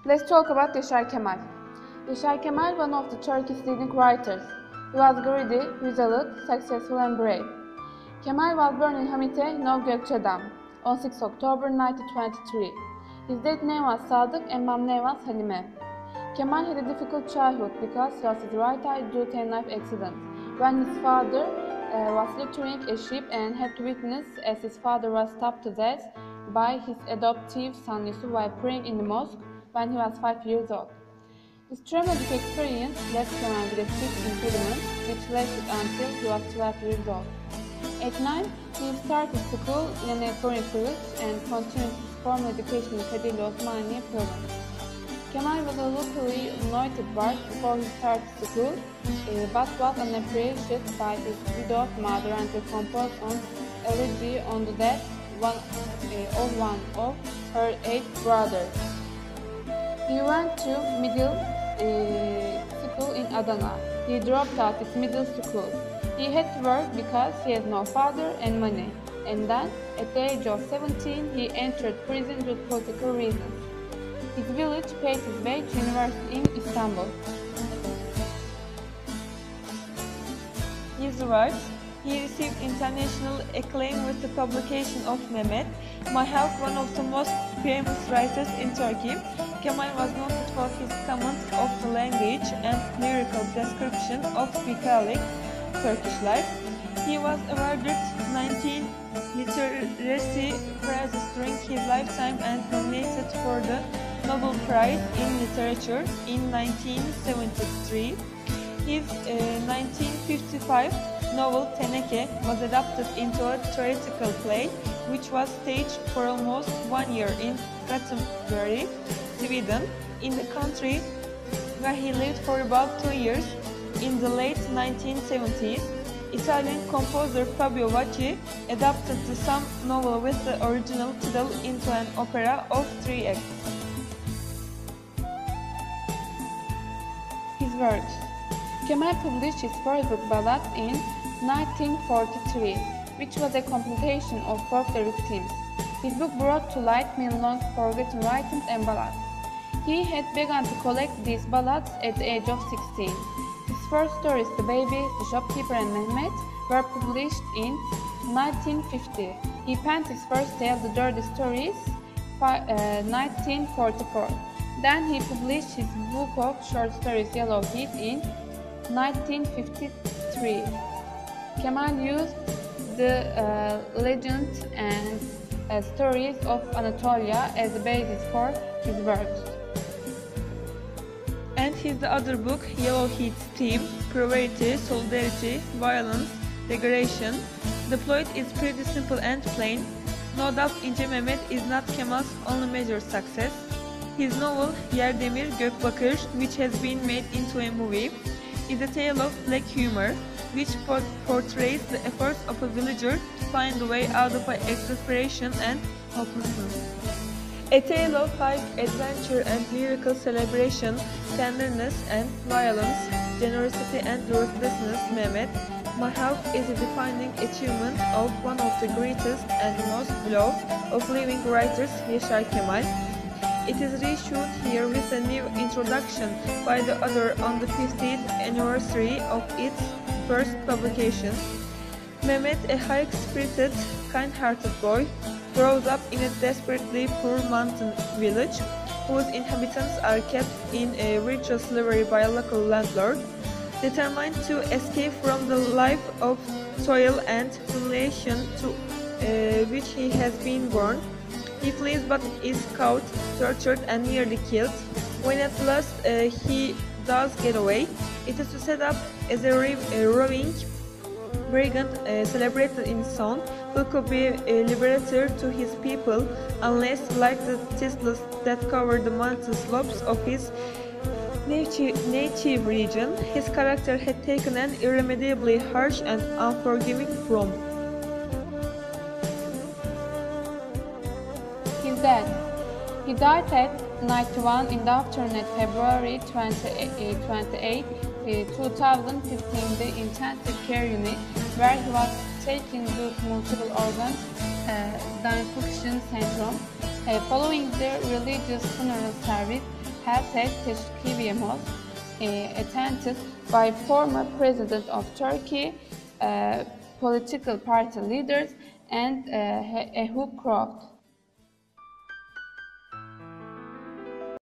Let's talk about Yasar Kemal. Yasar Kemal, one of the Turkey's leading writers. He was greedy, resolute, successful and brave. Kemal was born in Hamite, Nov Gökçeadam, on 6 October 1923. His dad name was Sadık and mom name was Halime. Kemal had a difficult childhood because he lost his right eye due to a knife accident, when his father was slaughtering a sheep and had to witness as his father was stabbed to death by his adoptive son Yusuf while praying in the mosque when he was 5 years old. This traumatic experience left Kemal with a speech impediment, which lasted until he was 12 years old. At 9, he started school in a foreign village and continued his formal education in Kadirli Osmaniye province. Kemal was a locally noted bard before he started school, but was unappreciated by his widowed mother and composed an elegy on the death of one of her 8 brothers. He went to middle school in Adana. He dropped out his middle school. He had to work because he had no father and money, and then, at the age of 17, he entered prison due to political reasons. His village paid his way to university in Istanbul. His works. He received international acclaim with the publication of Mehmet, My Health, one of the most famous writers in Turkey. Kemal was noted for his command of the language and lyrical description of bucolic Turkish life. He was awarded 19 literary prizes during his lifetime and nominated for the Nobel Prize in Literature in 1973. His 1955 novel Teneke was adapted into a theatrical play, which was staged for almost 1 year in Gothenburg, Sweden, in the country where he lived for about 2 years. In the late 1970s, Italian composer Fabio Vacchi adapted the same novel with the original title into an opera of 3 acts. His works. Kemal published his first book Ballads in 1943, which was a compilation of folkloric themes. His book brought to light many long forgotten writings and ballads. He had begun to collect these ballads at the age of 16. His first stories, The Baby, The Shopkeeper and Mehmet, were published in 1950. He penned his first tale, The Dirty Stories, 1944. Then he published his book of short stories, Yellow Heat, in 1953. Kemal used the legends and stories of Anatolia as the basis for his works. And his other book, Yellow Heat's theme, poverty, solidarity, violence, degradation. The plot is pretty simple and plain. No doubt İnce Mehmet is not Kemal's only major success. His novel, Yer Demir Gökbakır, which has been made into a movie, is a tale of black humor, which portrays the efforts of a villager to find a way out of exasperation and hopelessness. A tale of high adventure and lyrical celebration, tenderness and violence, generosity and ruthlessness. Mehmet, My Health is a defining achievement of one of the greatest and most beloved of living writers, Yasar Kemal. It is reissued here with a new introduction by the author on the 50th anniversary of its first publication. Mehmet, a high-spirited, kind-hearted boy, grows up in a desperately poor mountain village, whose inhabitants are kept in a virtual slavery by a local landlord. Determined to escape from the life of toil and humiliation to which he has been born, he flees but is caught, tortured and nearly killed. When at last he does get away, it is to set up as a roving brigand celebrated in song, who could be a liberator to his people, unless, like the thistles that cover the mountain slopes of his native region, his character had taken an irremediably harsh and unforgiving form. His death. He died at 91 in the afternoon at February 28, 2015, the intensive care unit, where he was taken due to multiple organ dysfunction syndrome. Following the religious funeral service, hashtag teşkiviyemos, attended by former President of Turkey, political party leaders, and a hook crowd.